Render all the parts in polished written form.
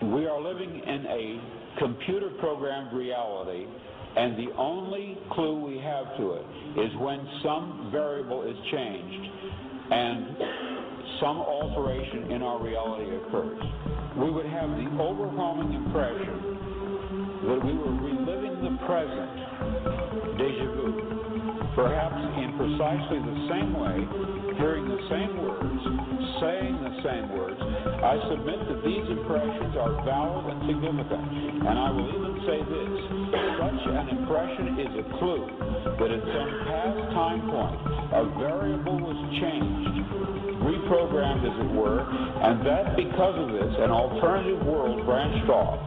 We are living in a computer-programmed reality, and the only clue we have to it is when some variable is changed and some alteration in our reality occurs. We would have the overwhelming impression that we were reliving the present, déjà vu, perhaps in precisely the same way, hearing the same words, saying the same words. I submit that these impressions are valid and significant, and I will even say this: such an impression is a clue that at some past time point a variable was changed, reprogrammed as it were, and that because of this an alternative world branched off.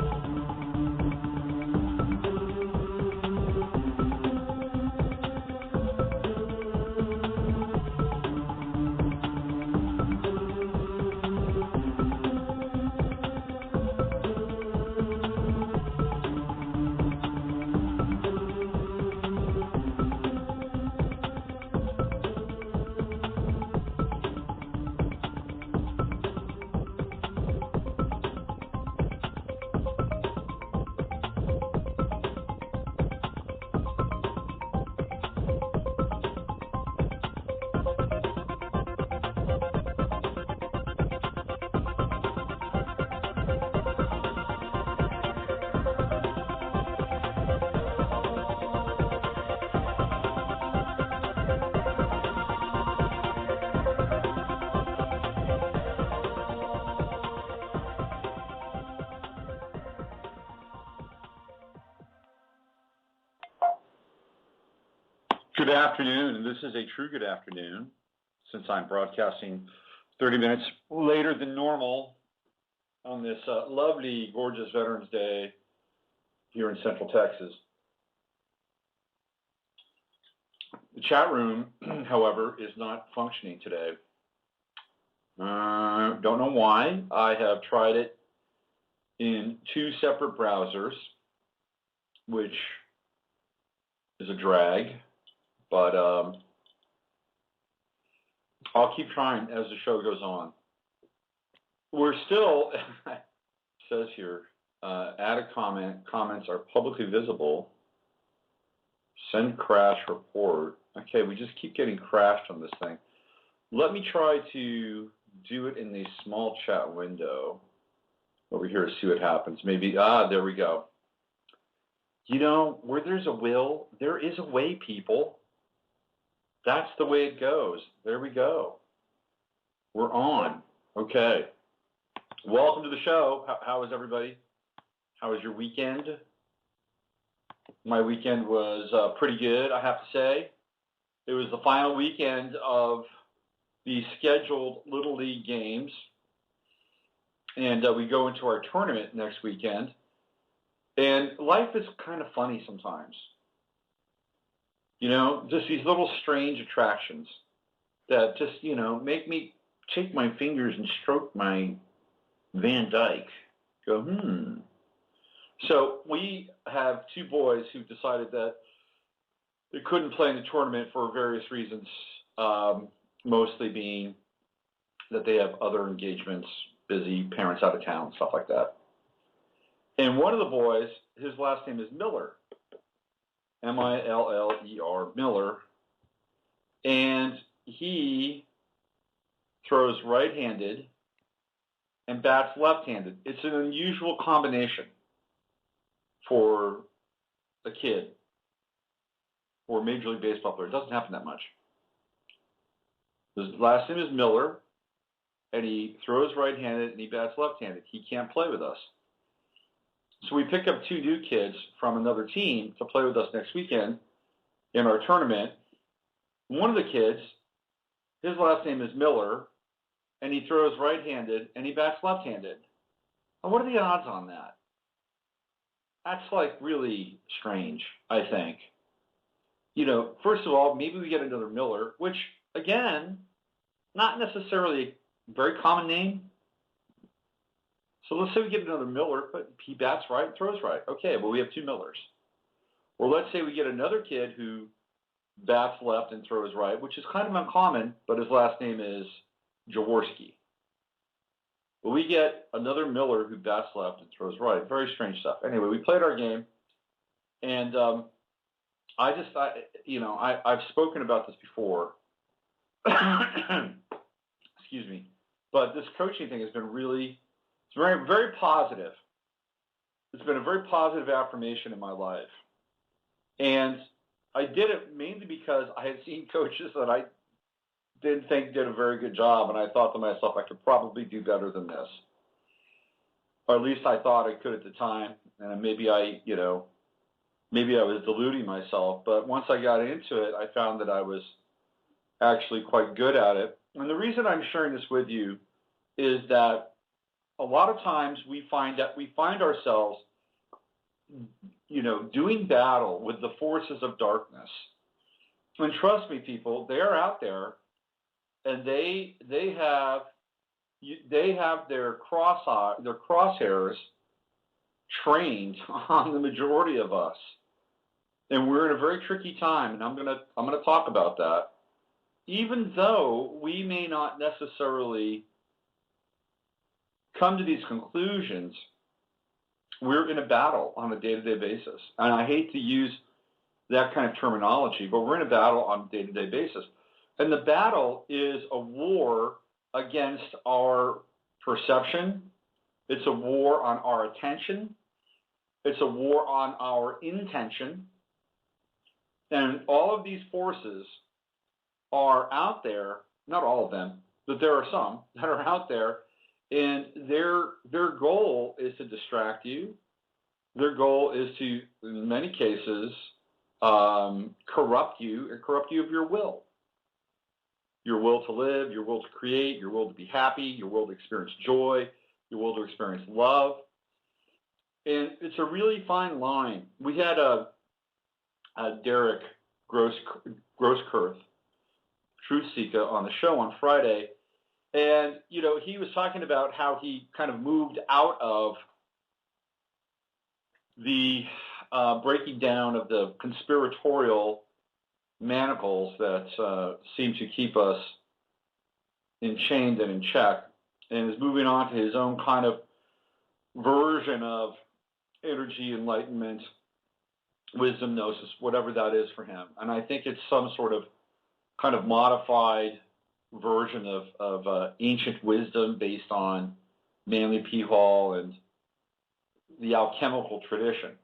Good afternoon, and this is a true good afternoon, since I'm broadcasting 30 minutes later than normal on this lovely, gorgeous Veterans Day here in Central Texas. The chat room, however, is not functioning today. Don't know why. I have tried it in 2 separate browsers, which is a drag. But I'll keep trying as the show goes on. We're still, it says here, add a comment. Comments are publicly visible. Send crash report. Okay, we just keep getting crashed on this thing. Let me try to do it in the small chat window over here to see what happens. Maybe, there we go. You know, where there's a will, there is a way, people. That's the way it goes. There we go. We're on. Okay. Welcome to the show. How is everybody? How was your weekend? My weekend was pretty good, I have to say. It was the final weekend of the scheduled Little League games. And we go into our tournament next weekend. And life is kind of funny sometimes. You know, just these little strange attractions that just, you know, make me take my fingers and stroke my Van Dyke. Go, So we have 2 boys who decided that they couldn't play in the tournament for various reasons, mostly being that they have other engagements, busy, parents out of town, stuff like that. And one of the boys, his last name is Miller. M-I-L-L-E-R, Miller, and he throws right-handed and bats left-handed. It's an unusual combination for a kid or a Major League Baseball player. It doesn't happen that much. His last name is Miller, and he throws right-handed and he bats left-handed. He can't play with us. So we pick up 2 new kids from another team to play with us next weekend in our tournament. One of the kids, his last name is Miller, and he throws right-handed and he bats left-handed. Now, what are the odds on that? That's like really strange, I think. You know, first of all, maybe we get another Miller, which, again, not necessarily a very common name. So let's say we get another Miller, but he bats right and throws right. Okay, well, we have 2 Millers. Or let's say we get another kid who bats left and throws right, which is kind of uncommon, but his last name is Jaworski. But we get another Miller who bats left and throws right. Very strange stuff. Anyway, we played our game, and I've spoken about this before. Excuse me. But this coaching thing has been it's very, very positive. It's been a very positive affirmation in my life. And I did it mainly because I had seen coaches that I didn't think did a very good job, and I thought to myself, I could probably do better than this. Or at least I thought I could at the time, and maybe I was deluding myself. But once I got into it, I found that I was actually quite good at it. And the reason I'm sharing this with you is that a lot of times we find ourselves, doing battle with the forces of darkness. And trust me, people, they are out there, and they have their crosshairs trained on the majority of us. And we're in a very tricky time, and I'm gonna talk about that. Even though we may not necessarily come to these conclusions, we're in a battle on a day-to-day basis. And I hate to use that kind of terminology, but we're in a battle on a day-to-day basis. And the battle is a war against our perception. It's a war on our attention. It's a war on our intention. And all of these forces are out there, not all of them, but there are some that are out there, and their goal is to distract you. Their goal is to, in many cases, corrupt you of your will to live, your will to create, your will to be happy, your will to experience joy, your will to experience love. And it's a really fine line. We had a Derek Grosskirth, Truth Seeker, on the show on Friday, and he was talking about how he kind of moved out of the breaking down of the conspiratorial manacles that seem to keep us enchained and in check, and is moving on to his own kind of version of energy enlightenment, wisdom, gnosis, whatever that is for him. And I think it's some sort of kind of modified version of ancient wisdom based on Manly P. Hall and the alchemical tradition.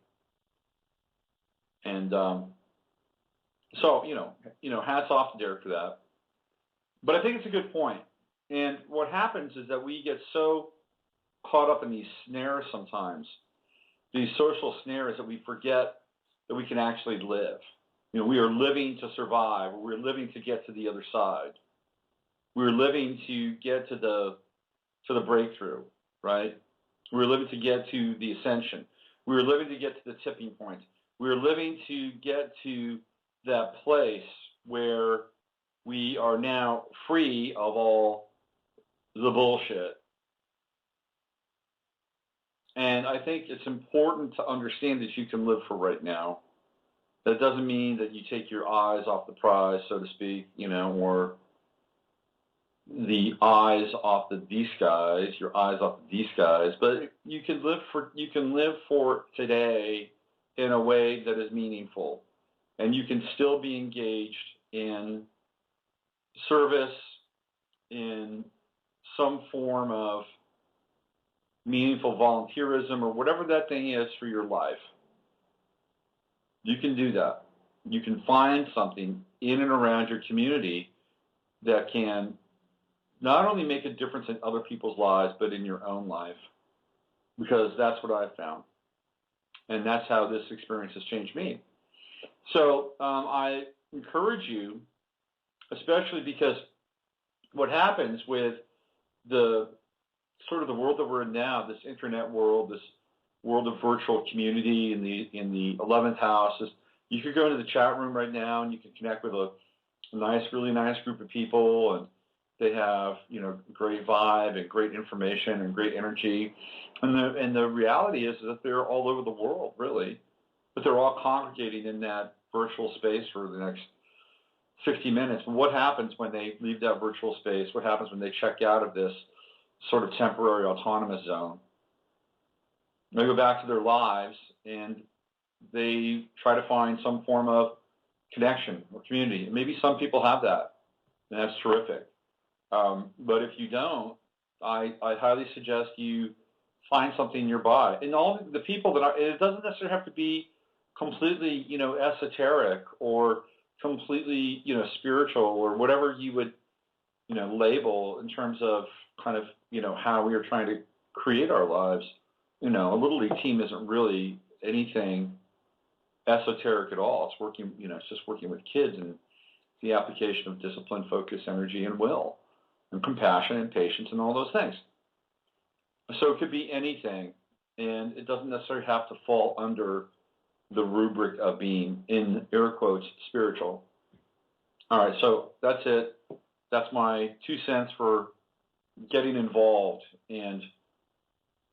And so, hats off to Derek for that. But I think it's a good point. And what happens is that we get so caught up in these snares sometimes, these social snares, that we forget that we can actually live. We are living to survive. We're living to get to the other side. We're living to get to the breakthrough, right? We're living to get to the ascension. We're living to get to the tipping point. We're living to get to that place where we are now free of all the bullshit. And I think it's important to understand that you can live for right now. That doesn't mean that you take your eyes off the prize, so to speak, or the eyes off the de-skies, your eyes off the de-skies, but you can live for today in a way that is meaningful. And you can still be engaged in service, in some form of meaningful volunteerism, or whatever that thing is for your life. You can do that. You can find something in and around your community that can not only make a difference in other people's lives, but in your own life. Because that's what I've found. And that's how this experience has changed me. So I encourage you, especially because what happens with the sort of the world that we're in now, this internet world, this world of virtual community in the 11th house, is you could go into the chat room right now and you can connect with a really nice group of people, and they have great vibe and great information and great energy, and the reality is that they're all over the world, really, but they're all congregating in that virtual space for the next 60 minutes. What happens when they leave that virtual space? What happens when they check out of this sort of temporary autonomous zone. They go back to their lives and they try to find some form of connection or community. And maybe some people have that, and that's terrific. But if you don't, I highly suggest you find something nearby. And all the people that are, it doesn't necessarily have to be completely, esoteric or completely, spiritual or whatever you would, label in terms of kind of, how we are trying to create our lives. A Little League team isn't really anything esoteric at all. It's working, it's just working with kids and the application of discipline, focus, energy, and will, and compassion and patience and all those things. So it could be anything, and it doesn't necessarily have to fall under the rubric of being, in air quotes, spiritual. All right, so that's it. That's my 2 cents for getting involved. And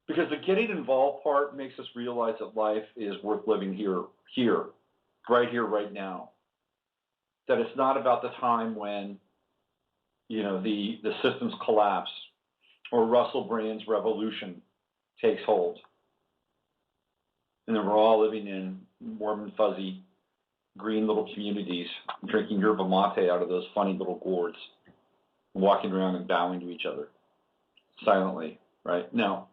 because the getting involved part makes us realize that life is worth living here, right now. That it's not about the time when, the systems collapse or Russell Brand's revolution takes hold. And then we're all living in warm and fuzzy, green little communities, drinking yerba mate out of those funny little gourds, walking around and bowing to each other silently, right? No.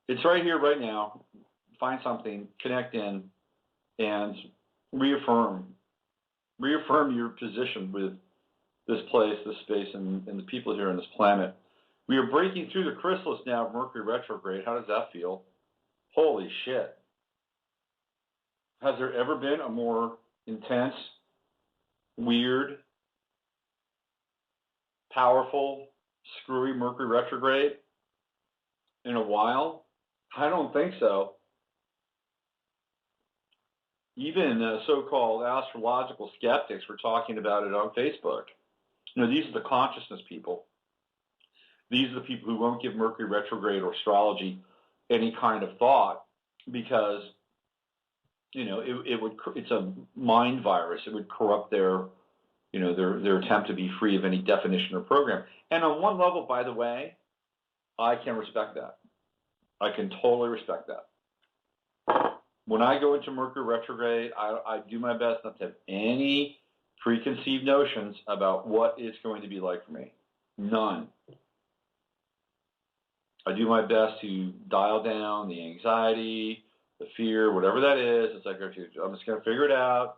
It's right here, right now. Find something, connect in, and reaffirm your position with this place, this space, and the people here on this planet. We are breaking through the chrysalis now of Mercury retrograde. How does that feel? Holy shit. Has there ever been a more intense, weird, powerful, screwy Mercury retrograde in a while? I don't think so. Even so-called astrological skeptics were talking about it on Facebook. These are the consciousness people. These are the people who won't give Mercury retrograde or astrology any kind of thought because, it's a mind virus. It would corrupt their attempt to be free of any definition or program. And on one level, by the way, I can respect that. I can totally respect that. When I go into Mercury retrograde, I do my best not to have any preconceived notions about what it's going to be like for me. None. I do my best to dial down the anxiety, the fear, whatever that is. It's like, I'm just going to figure it out.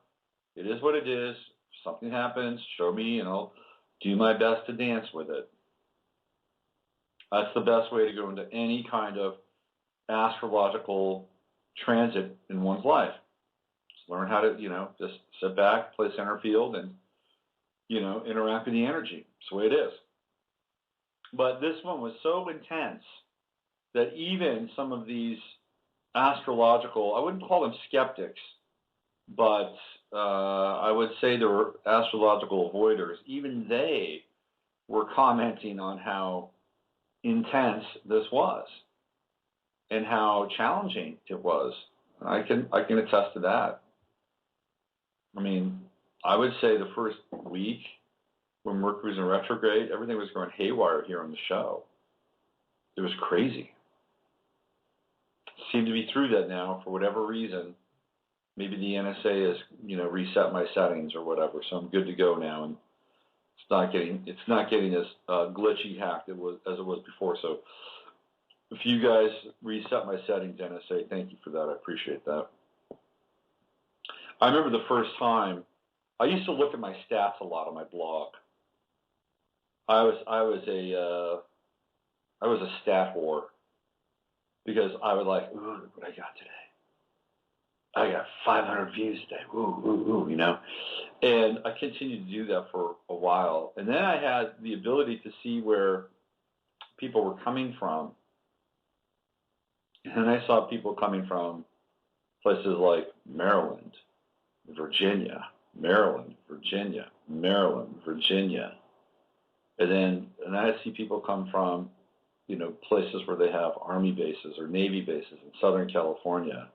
It is what it is. If something happens, show me, and I'll do my best to dance with it. That's the best way to go into any kind of astrological transit in one's life. Just learn how to, just sit back, play center field, and, interact with the energy. It's the way it is. But this one was so intense that even some of these astrological, I wouldn't call them skeptics, but I would say they were astrological avoiders. Even they were commenting on how intense this was and how challenging it was. I can attest to that. I mean, I would say the first week when Mercury was in retrograde, everything was going haywire here on the show. It was crazy. Seem to be through that now for whatever reason. Maybe the NSA has, reset my settings or whatever, so I'm good to go now, and it's not getting as glitchy hacked as it was before. So if you guys reset my settings, NSA, thank you for that. I appreciate that. I remember the first time I used to look at my stats a lot on my blog. I was a stat whore because I would like, ooh, look what I got today. I got 500 views today. Ooh, And I continued to do that for a while. And then I had the ability to see where people were coming from. And I saw people coming from places like Maryland, Virginia, Maryland, Virginia. And then I see people come from, places where they have Army bases or Navy bases in Southern California,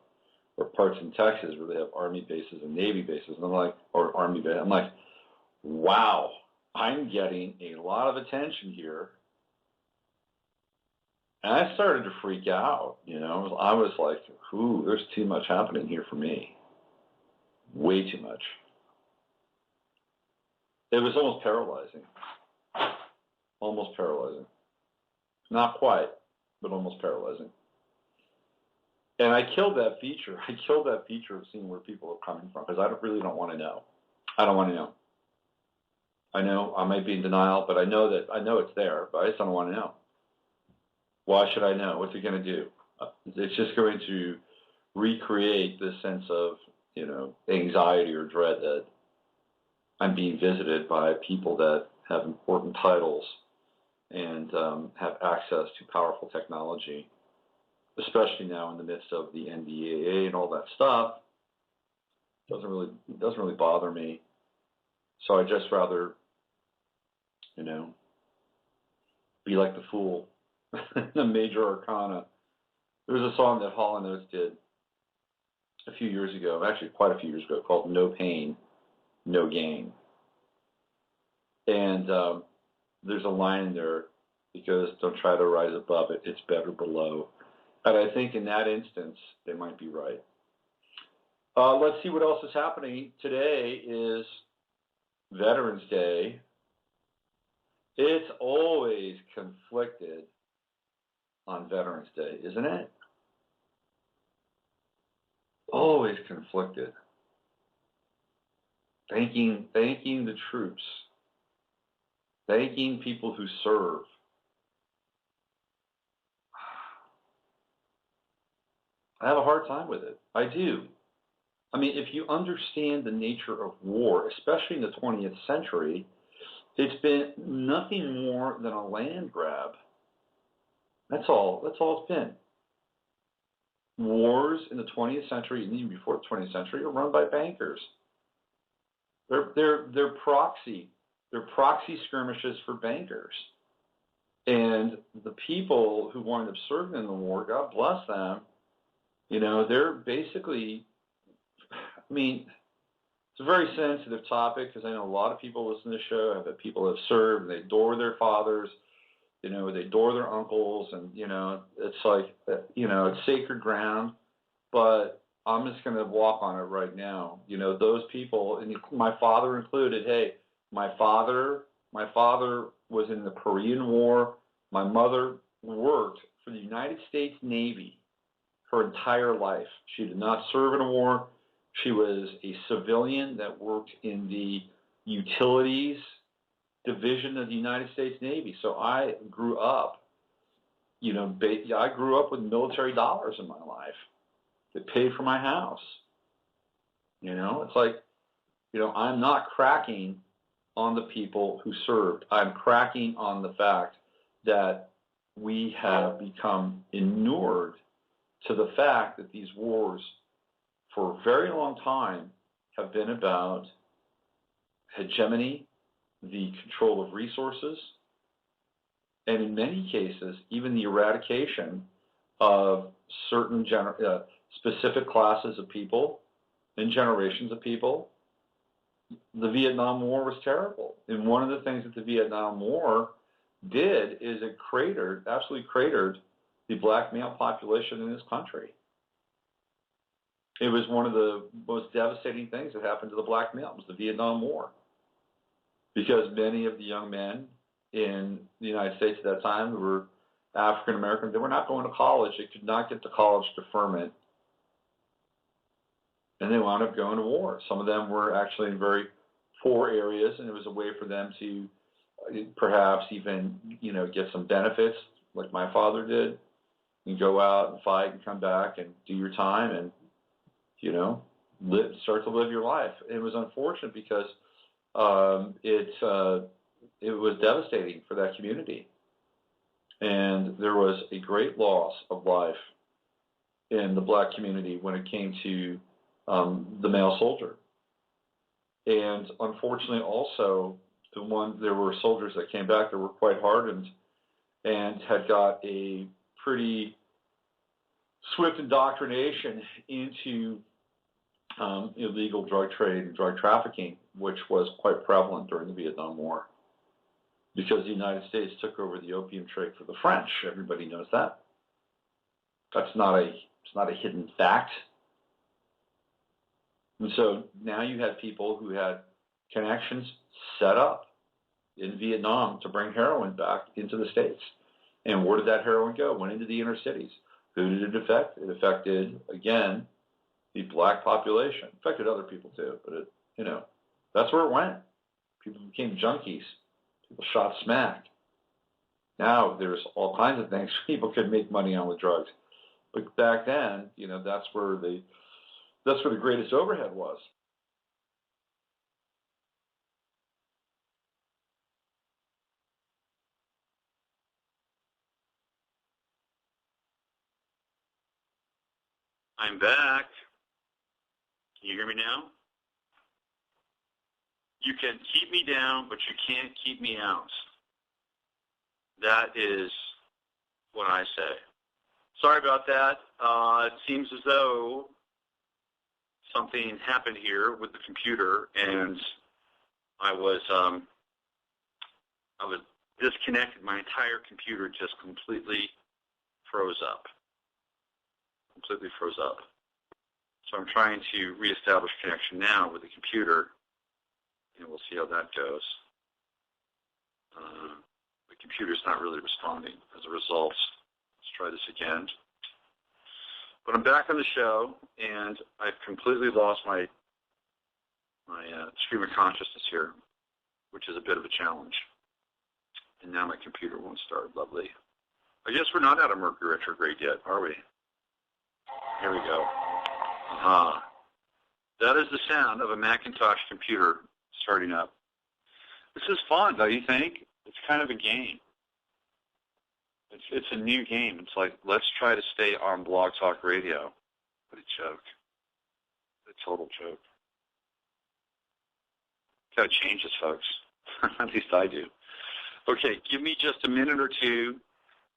or parts in Texas where they have Army bases and Navy bases, and I'm like, or Army base. I'm like, wow, I'm getting a lot of attention here And I started to freak out, I was like, ooh, there's too much happening here for me. Way too much. It was almost paralyzing. Almost paralyzing. Not quite, but almost paralyzing. And I killed that feature. I killed that feature of seeing where people are coming from because I really don't want to know. I don't want to know. I know I might be in denial, but I know it's there, but I just don't want to know. Why should I know? What's it going to do? It's just going to recreate this sense of, anxiety or dread that I'm being visited by people that have important titles and have access to powerful technology, especially now in the midst of the NDAA and all that stuff. It doesn't really bother me. So I just rather, be like the fool, the major arcana. There was a song that Hall & Oates did a few years ago, actually quite a few years ago, called No Pain, No Gain. And there's a line in there because don't try to rise above it, it's better below. And I think in that instance, they might be right. Let's see what else is happening. Today is Veterans Day. It's always conflicted on Veterans Day, isn't it? Always conflicted. Thanking the troops. Thanking people who serve. I have a hard time with it. I do. I mean, if you understand the nature of war, especially in the 20th century, it's been nothing more than a land grab. That's all it's been. Wars in the 20th century, and even before the 20th century, are run by bankers. They're proxy skirmishes for bankers. And the people who wind up serving in the war, God bless them, they're basically, it's a very sensitive topic because I know a lot of people listen to the show. I bet people have served, and they adore their fathers, they adore their uncles, and, it's like, it's sacred ground. But I'm just going to walk on it right now. Those people, and my father included, hey, my father was in the Korean War. My mother worked for the United States Navy her entire life. She did not serve in a war. She was a civilian that worked in the utilities division of the United States Navy. So I grew up, I grew up with military dollars in my life that paid for my house. It's like, I'm not cracking on the people who served. I'm cracking on the fact that we have become inured to the fact that these wars for a very long time have been about hegemony, the control of resources, and in many cases, even the eradication of certain specific classes of people and generations of people. The Vietnam War was terrible. And one of the things that the Vietnam War did is it absolutely cratered the black male population in this country. It was one of the most devastating things that happened to the black male. It was the Vietnam War. Because many of the young men in the United States at that time who were African American, they were not going to college. They could not get the college deferment. And they wound up going to war. Some of them were actually in very poor areas, and it was a way for them to perhaps even, get some benefits like my father did, and go out and fight and come back and do your time and, start to live your life. It was unfortunate because it was devastating for that community. And there was a great loss of life in the black community when it came to the male soldier. And unfortunately also, there were soldiers that came back that were quite hardened and had got a pretty swift indoctrination into illegal drug trade and drug trafficking, which was quite prevalent during the Vietnam War. because the United States took over the opium trade for the French. Everybody knows that. It's not a hidden fact. And so now you had people who had connections set up in Vietnam to bring heroin back into the States. And where did that heroin go? It went into the inner cities. Who did it affect? It affected, again, the black population. It affected other people too, but that's where it went. People became junkies. People shot smack. Now there's all kinds of things people could make money on with drugs. But back then, that's where the greatest overhead was. I'm back. Can you hear me now? You can keep me down, but you can't keep me out. That is what I say. Sorry about that. It seems as though something happened here with the computer, and I was disconnected. My entire computer just completely froze up. So I'm trying to reestablish connection now with the computer, and we'll see how that goes. The computer's not really responding as a result. Let's try this again. But I'm back on the show, and I've completely lost my stream of consciousness here, which is a bit of a challenge. And now my computer won't start. Lovely. I guess we're not out of Mercury retrograde yet, are we? Here we go. Aha. That is the sound of a Macintosh computer starting up. This is fun, don't you think? It's kind of a game. It's a new game. It's like, let's try to stay on Blog Talk Radio. What a joke. A total joke. Got to change this, folks. At least I do. Okay, give me just a minute or two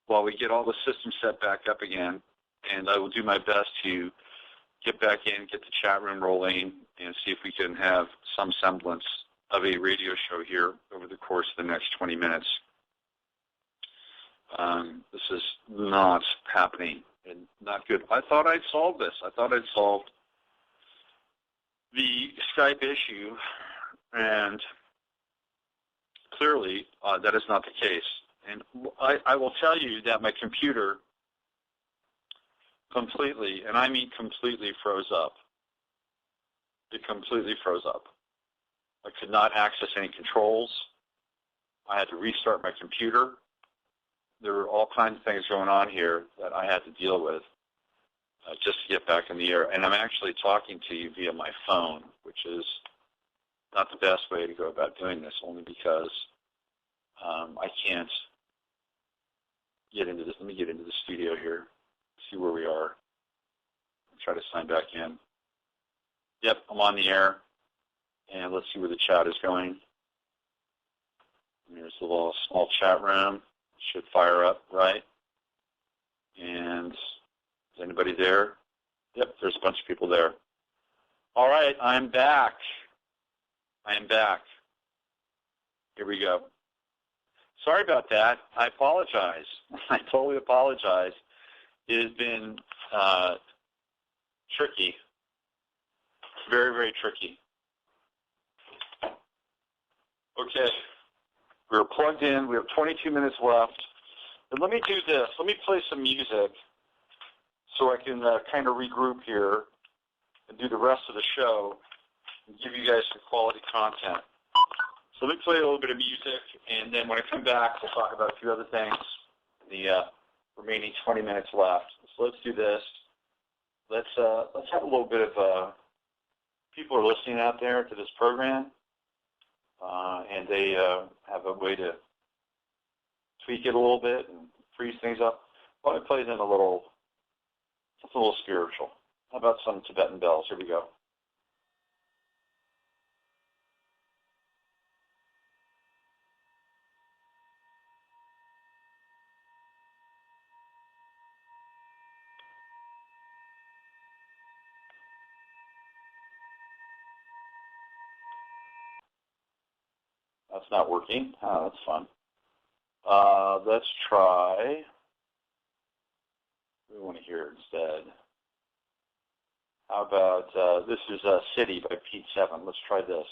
while we get all the systems set back up again, and I will do my best to get back in, get the chat room rolling, and see if we can have some semblance of a radio show here over the course of the next 20 minutes. This is not happening and not good. I thought I'd solved this. I thought I'd solved the Skype issue, and clearly that is not the case. And I will tell you that my computer completely, and I mean completely, froze up. It completely froze up. I could not access any controls. I had to restart my computer. There were all kinds of things going on here that I had to deal with just to get back in the air. And I'm actually talking to you via my phone, which is not the best way to go about doing this, only because I can't get into this. Let me get into the studio here, see where we are, and try to sign back in. Yep, I'm on the air, and let's see where the chat is going. And there's a little small chat room. Should fire up, right? And is anybody there? Yep, there's a bunch of people there. All right, I'm back. I am back. Here we go. Sorry about that. I apologize. I totally apologize. It has been tricky. Very, very tricky. Okay. We're plugged in. We have 22 minutes left. And let me do this. Let me play some music so I can kind of regroup here and do the rest of the show and give you guys some quality content. So let me play a little bit of music, and then when I come back, we'll talk about a few other things in the remaining 20 minutes left. So let's do this. Let's have a little bit of people are listening out there to this program. And they have a way to tweak it a little bit and freeze things up. Well, it plays in a little spiritual. How about some Tibetan bells? Here we go. That's not working. Oh, that's fun. Let's try. We want to hear it instead. How about this is City by Pete Seven. Let's try this.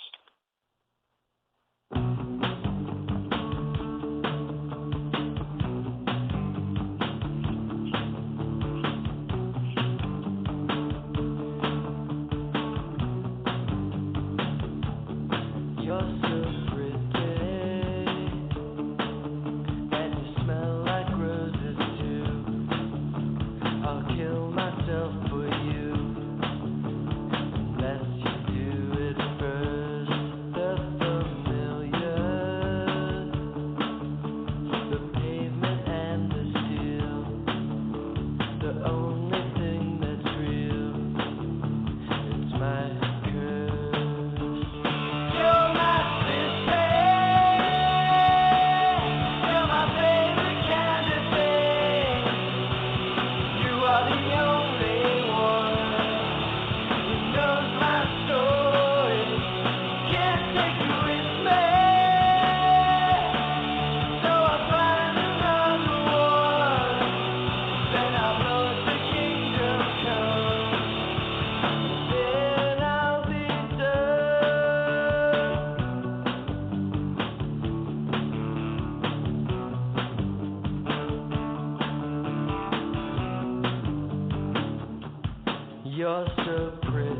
You're so pretty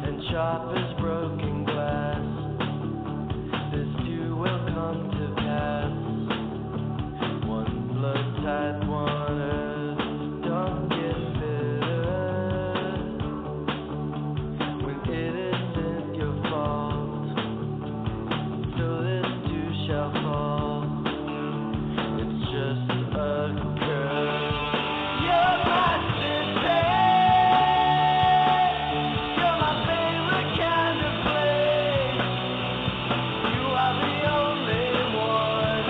and sharp as broken glass. This too will come to pass. One blood type, one earth. Don't get bitter when it isn't your fault. So this too shall fall. It's just a curse. You're my city. You're my favorite kind of place. You are the only one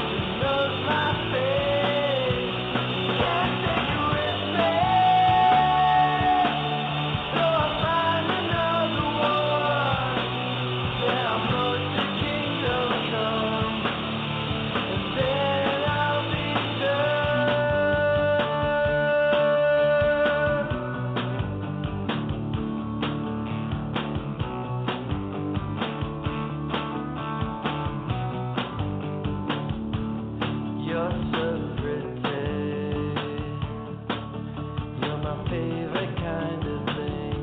who knows my face. Can't take you with me, so I'll find another one. Then I'll go to kingdom come, and then I'll be done. You're so pretty. You're my favorite kind of thing.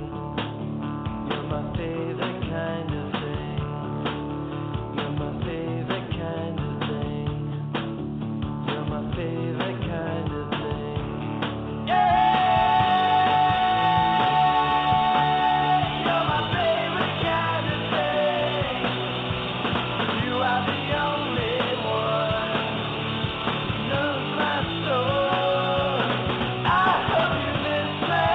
You're my favorite kind of thing. You're my favorite kind of thing. You're my favorite kind of thing. Yeah! You're my favorite kind of thing. You are the only one who knows my soul. I hope you miss me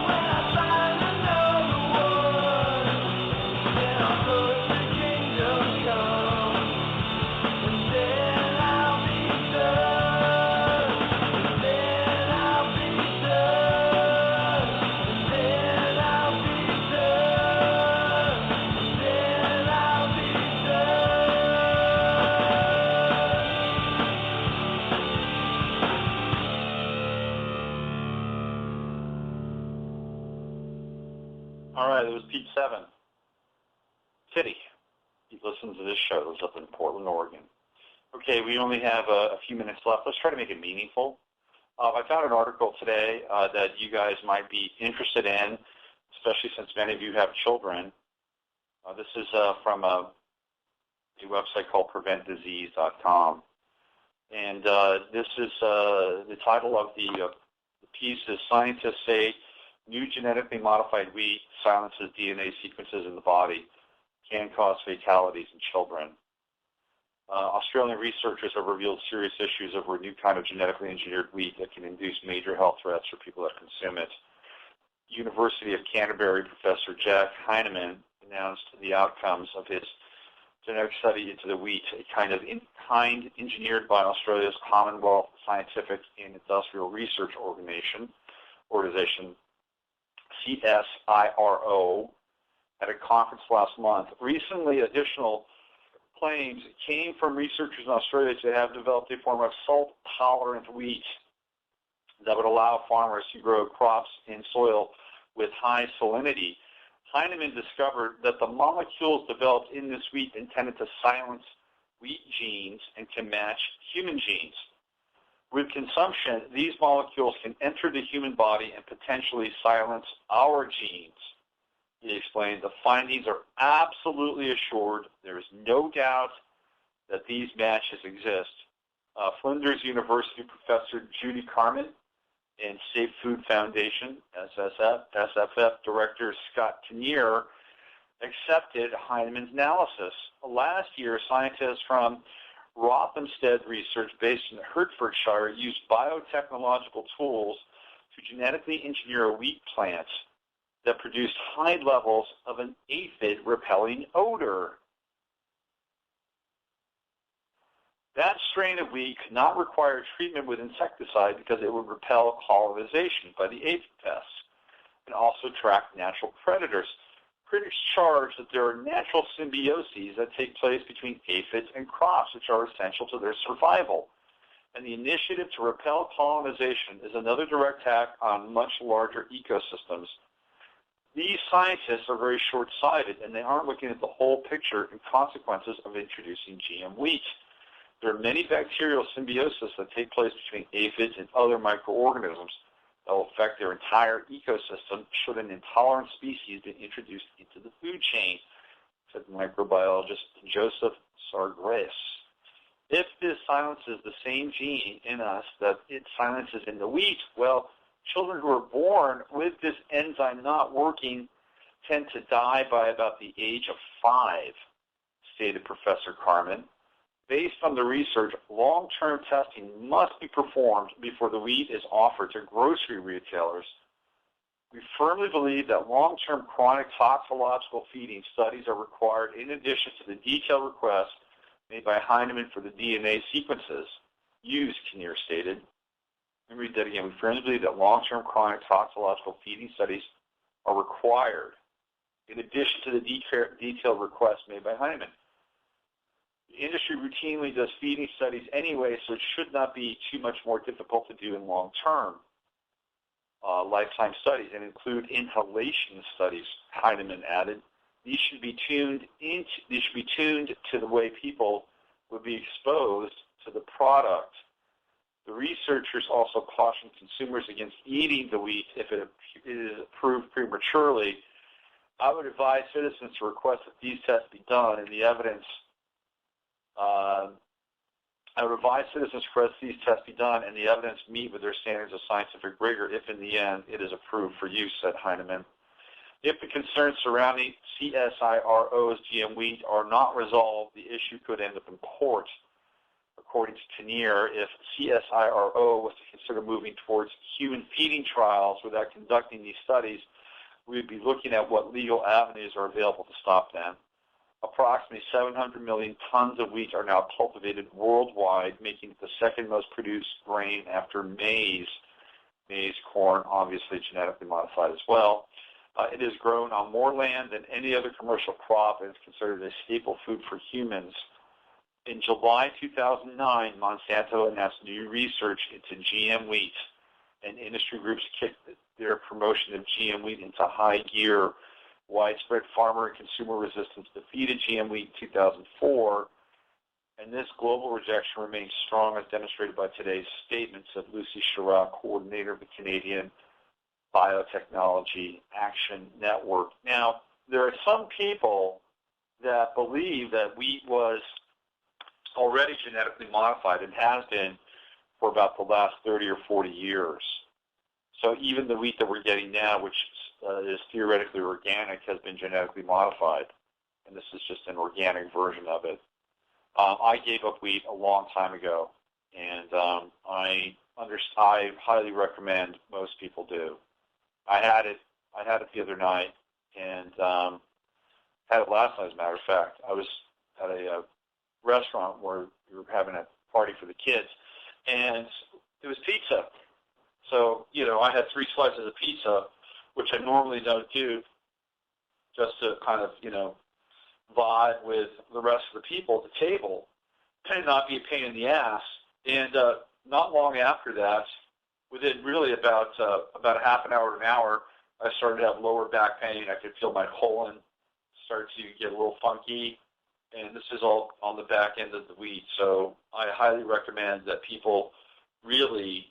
when I find another one. Then I'll go to kingdom come, and then I'll be done. And then I'll be done. And then I'll be done. And then I'll be done. All right, it was Pete Seven. City. He listens to this show. It was up in Portland, Oregon. Okay, we only have a few minutes left. Let's try to make it meaningful. I found an article today that you guys might be interested in, especially since many of you have children. This is from a website called preventdisease.com. And this is the title of the piece is Scientists Say New Genetically Modified Wheat Silences DNA Sequences in the Body, Can Cause Fatalities in Children. Australian researchers have revealed serious issues over a new kind of genetically engineered wheat that can induce major health threats for people that consume it. University of Canterbury professor Jack Heinemann announced the outcomes of his genetic study into the wheat, a kind of in-kind engineered by Australia's Commonwealth Scientific and Industrial Research Organization, CSIRO, at a conference last month. Recently, additional claims came from researchers in Australia to have developed a form of salt-tolerant wheat that would allow farmers to grow crops in soil with high salinity. Heinemann discovered that the molecules developed in this wheat intended to silence wheat genes and can match human genes. With consumption, these molecules can enter the human body and potentially silence our genes. He explained the findings are absolutely assured. There is no doubt that these matches exist. Flinders University professor Judy Carmen and Safe Food Foundation, SFF director Scott Kinnear accepted Heinemann's analysis. Last year, scientists from Rothamsted Research, based in Hertfordshire, used biotechnological tools to genetically engineer a wheat plant that produced high levels of an aphid-repelling odor. That strain of wheat could not require treatment with insecticide because it would repel colonization by the aphid pests and also attract natural predators. Critics charge that there are natural symbioses that take place between aphids and crops, which are essential to their survival. And the initiative to repel colonization is another direct attack on much larger ecosystems. These scientists are very short-sighted, and they aren't looking at the whole picture and consequences of introducing GM wheat. There are many bacterial symbiosis that take place between aphids and other microorganisms that will affect their entire ecosystem should an intolerant species be introduced into the food chain, said microbiologist Joseph Sargres. If this silences the same gene in us that it silences in the wheat, well, children who are born with this enzyme not working tend to die by about the age of 5, stated Professor Carmen. Based on the research, long-term testing must be performed before the wheat is offered to grocery retailers. We firmly believe that long-term chronic toxicological feeding studies are required in addition to the detailed requests made by Heinemann for the DNA sequences used, Kinnear stated. Let me read that again. We firmly believe that long-term chronic toxicological feeding studies are required in addition to the detailed requests made by Heinemann. The industry routinely does feeding studies anyway, so it should not be too much more difficult to do in long-term lifetime studies and include inhalation studies, Heinemann added. These should be tuned to the way people would be exposed to the product. The researchers also caution consumers against eating the wheat if it is approved prematurely. I would advise citizens to request that these tests be done, and the evidence. Meet with their standards of scientific rigor if, in the end, it is approved for use, said Heinemann. If the concerns surrounding CSIRO's GM wheat are not resolved, the issue could end up in court. According to Kinnear, if CSIRO was to consider moving towards human feeding trials without conducting these studies, we would be looking at what legal avenues are available to stop them. Approximately 700 million tons of wheat are now cultivated worldwide, making it the second most produced grain after maize. Maize, corn, obviously genetically modified as well. It is grown on more land than any other commercial crop and is considered a staple food for humans. In July 2009, Monsanto announced new research into GM wheat, and industry groups kicked their promotion of GM wheat into high gear. Widespread farmer and consumer resistance defeated GM wheat in 2004, and this global rejection remains strong as demonstrated by today's statements of Lucy Chirac, coordinator of the Canadian Biotechnology Action Network. Now, there are some people that believe that wheat was already genetically modified and has been for about the last 30 or 40 years. So even the wheat that we're getting now, which is theoretically organic, has been genetically modified, and this is just an organic version of it. I gave up wheat a long time ago, and I highly recommend most people do. I had it the other night, and had it last night, as a matter of fact. I was at a restaurant where we were having a party for the kids, and it was pizza. So, I had 3 slices of pizza, which I normally don't do, just to kind of, vibe with the rest of the people at the table and not be a pain in the ass. And not long after that, within really about a half an hour to an hour, I started to have lower back pain. I could feel my colon start to get a little funky. And this is all on the back end of the week. So I highly recommend that people really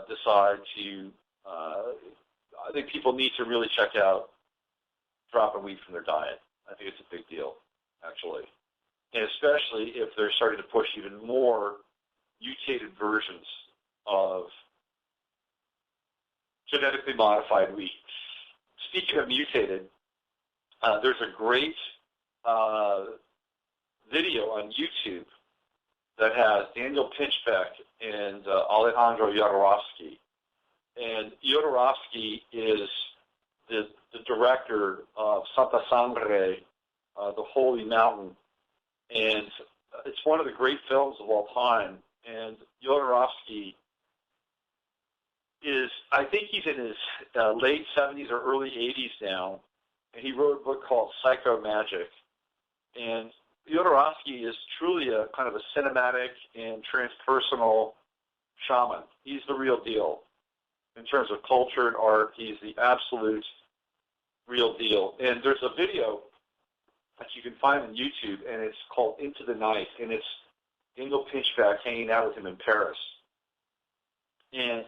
decide to, I think people need to really check out dropping wheat from their diet. I think it's a big deal, actually. And especially if they're starting to push even more mutated versions of genetically modified wheat. Speaking of mutated, there's a great video on YouTube that has Daniel Pinchbeck and Alejandro Jodorowsky. And Jodorowsky is the director of Santa Sangre, the Holy Mountain. And it's one of the great films of all time. And Jodorowsky is, I think he's in his late 70s or early 80s now. And he wrote a book called Psycho Magic. And Jodorowsky is truly a kind of a cinematic and transpersonal shaman. He's the real deal. In terms of culture and art, he's the absolute real deal. And there's a video that you can find on YouTube, and it's called Into the Night, and it's Daniel Pinchbeck hanging out with him in Paris. And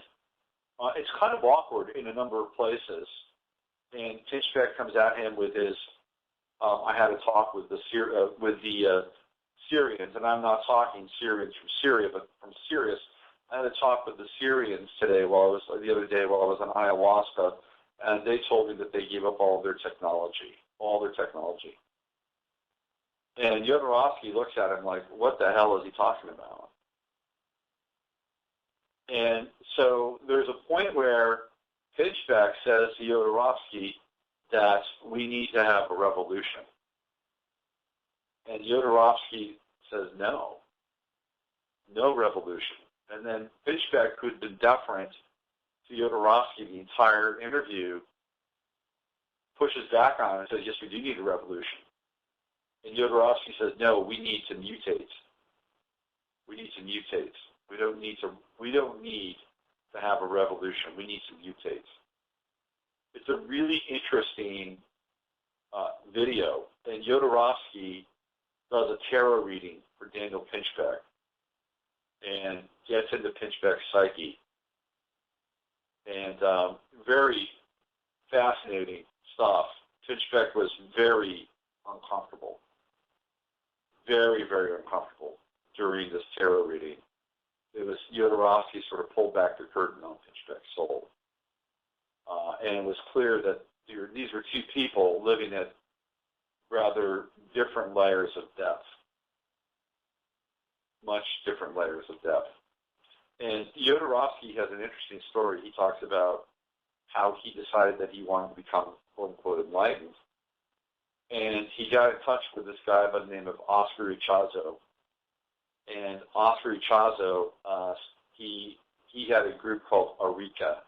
it's kind of awkward in a number of places. And Pinchbeck comes at him with his, I had a talk with the Syrians, and I'm not talking Syrians from Syria, but from Sirius. I had a talk with the Syrians the other day while I was on ayahuasca, and they told me that they gave up all their technology. And Jodorowsky looks at him like, what the hell is he talking about? And so there's a point where Pinchbeck says to Jodorowsky that we need to have a revolution. And Jodorowsky says no revolution. And then Pinchbeck, who'd been deferent to Jodorowsky the entire interview, pushes back on it and says, yes, we do need a revolution. And Jodorowsky says, no, we need to mutate. We don't need to have a revolution. We need to mutate. It's a really interesting video. And Jodorowsky does a tarot reading for Daniel Pinchbeck and gets into Pinchbeck's psyche. And very fascinating stuff. Pinchbeck was very uncomfortable. Very, very uncomfortable during this tarot reading. It was Jodorowsky sort of pulled back the curtain on Pinchbeck's soul. And it was clear that these were two people living at rather different layers of depth. Much different layers of depth. And Jodorowsky has an interesting story. He talks about how he decided that he wanted to become, quote-unquote, enlightened. And he got in touch with this guy by the name of Oscar Ichazo. And Oscar Ichazo, he had a group called Arica,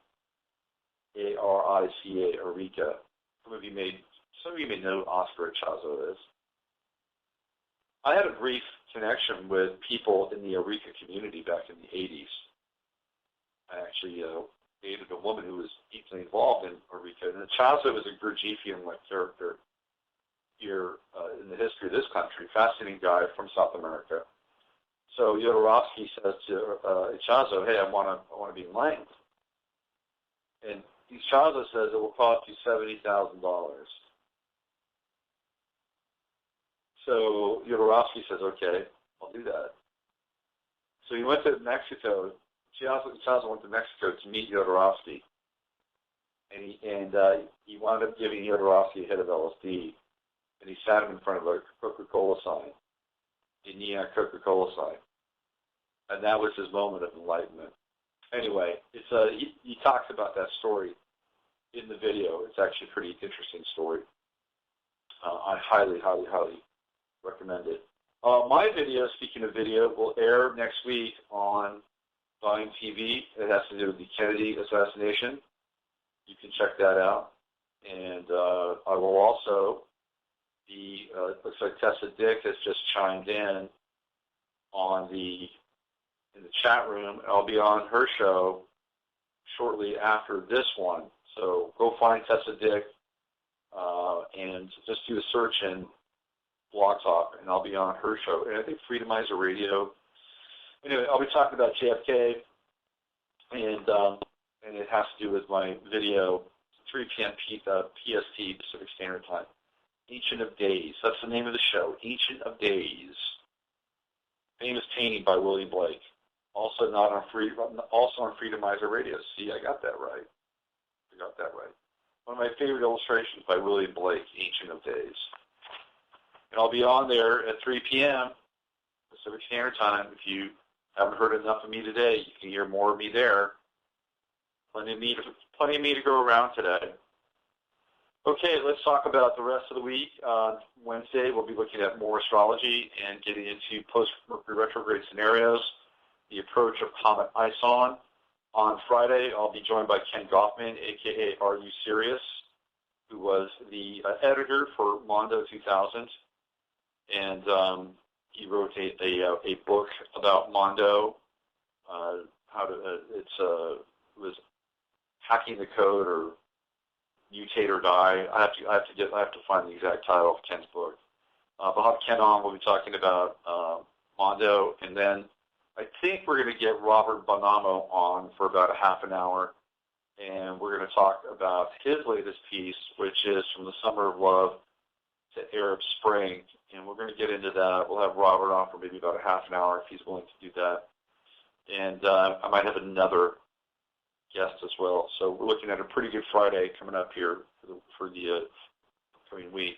A-R-I-C-A, Arica. Some of you may know who Oscar Ichazo is. I had a brief connection with people in the Arica community back in the 80s. I actually dated a woman who was deeply involved in Arica. And Ichazo is a Gurdjieffian-like character here in the history of this country, fascinating guy from South America. So Jodorowsky says to Ichazo, hey, I want to be enlightened. And Ichazo says it will cost you $70,000. So Jodorowsky says, okay, I'll do that. So he went to Mexico. Ichazo went to Mexico to meet Jodorowsky. And he wound up giving Jodorowsky a hit of LSD. And he sat him in front of a Coca-Cola sign, a neon Coca-Cola sign. And that was his moment of enlightenment. Anyway, he talks about that story in the video. It's actually a pretty interesting story. I highly, highly, highly recommend it. My video, speaking of video, will air next week on Volume TV. It has to do with the Kennedy assassination. You can check that out. And I will also be, looks like Tessa Dick has just chimed in in the chat room. I'll be on her show shortly after this one. So go find Tessa Dick and just do a search in Blog Talk, and I'll be on her show. And I think Freedomizer Radio. Anyway, I'll be talking about JFK, and it has to do with my video, 3 p.m. PST, Pacific Standard Time. Ancient of Days. That's the name of the show. Ancient of Days. Famous Painting by Willie Blake. Also on Freedomizer Radio. See, I got that right. One of my favorite illustrations by Willie Blake, Ancient of Days. And I'll be on there at 3 p.m. Pacific Standard Time. If you haven't heard enough of me today, you can hear more of me there. Plenty of me to go around today. Okay, let's talk about the rest of the week. Wednesday, we'll be looking at more astrology and getting into post-Mercury retrograde scenarios, the approach of Comet Ison. On Friday, I'll be joined by Ken Goffman, a.k.a. Are You Serious?, who was the editor for Mondo 2000. And he wrote a book about Mondo, it was Hacking the Code or Mutate or Die. I have to find the exact title of Ken's book. But I'll have Ken on. We'll be talking about Mondo, and then I think we're going to get Robert Bonamo on for about a half an hour, and we're going to talk about his latest piece, which is From the Summer of Love to Arab Spring, and we're going to get into that. We'll have Robert on for maybe about a half an hour if he's willing to do that, and I might have another guest as well. So we're looking at a pretty good Friday coming up here for the upcoming week.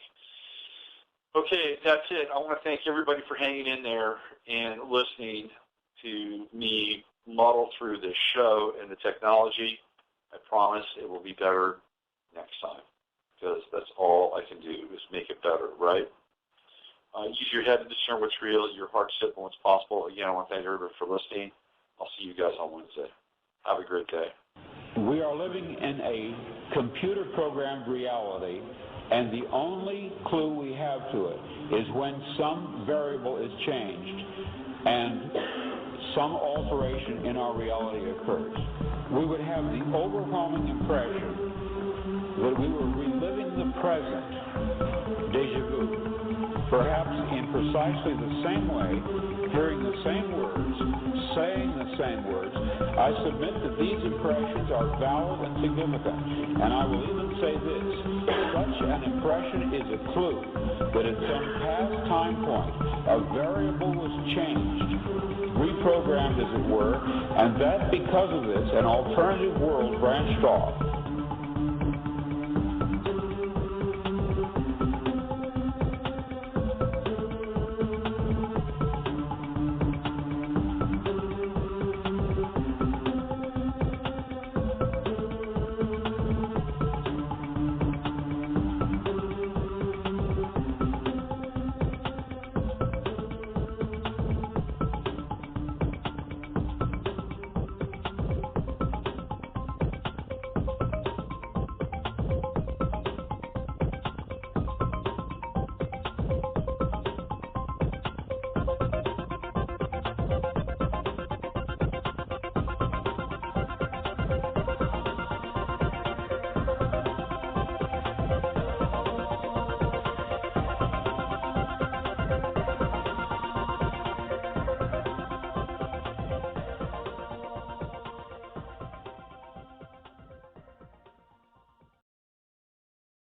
Okay, that's it. I want to thank everybody for hanging in there and listening to me muddle through this show and the technology. I promise it will be better next time, because that's all I can do is make it better, right? Use your head to discern what's real, your heart to what's possible. Again, I want to thank everybody for listening. I'll see you guys on Wednesday. Have a great day. We are living in a computer-programmed reality, and the only clue we have to it is when some variable is changed and some alteration in our reality occurs. We would have the overwhelming impression that we were reliving the present, déjà vu, perhaps in precisely the same way, hearing the same words, saying the same words. I submit that these impressions are valid and significant, and I will even say this: such an impression is a clue that at some past time point a variable was changed, reprogrammed as it were, and that because of this an alternative world branched off.